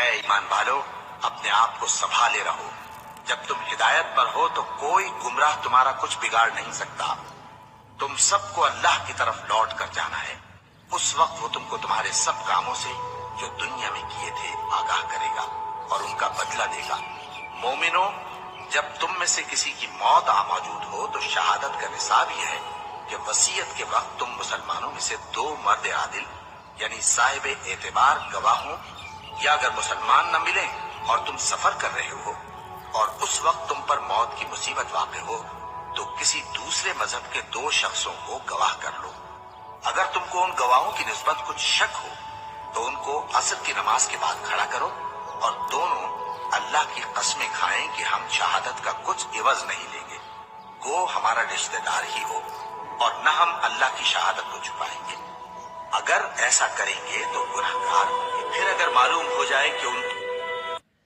اے ایمان والو، اپنے آپ کو سنبھالے رہو۔ جب تم ہدایت پر ہو تو کوئی گمراہ تمہارا کچھ بگاڑ نہیں سکتا۔ تم سب کو اللہ کی طرف لوٹ کر جانا ہے۔ اس وقت وہ تم کو تمہارے سب کاموں سے جو دنیا میں کیے تھے آگاہ کرے گا اور ان کا بدلہ دے گا۔ مومنو، جب تم میں سے کسی کی موت آ موجود ہو تو شہادت کا نصاب یہ ہے کہ وصیت کے وقت تم مسلمانوں میں سے 2 مرد عادل یعنی صاحب اعتبار گواہ ہوں، یا اگر مسلمان نہ ملیں اور تم سفر کر رہے ہو اور اس وقت تم پر موت کی مصیبت واقع ہو تو کسی دوسرے مذہب کے 2 شخصوں کو گواہ کر لو۔ اگر تم کو ان گواہوں کی نسبت کچھ شک ہو تو ان کو عصر کی نماز کے بعد کھڑا کرو اور دونوں اللہ کی قسمیں کھائیں کہ ہم شہادت کا کچھ عوض نہیں لیں گے، گو ہمارا رشتہ دار ہی ہو، اور نہ ہم اللہ کی شہادت کو چھپائیں گے۔ اگر ایسا کریں گے تو گناہگار ہوں گے۔ پھر اگر معلوم ہو جائے کہ ان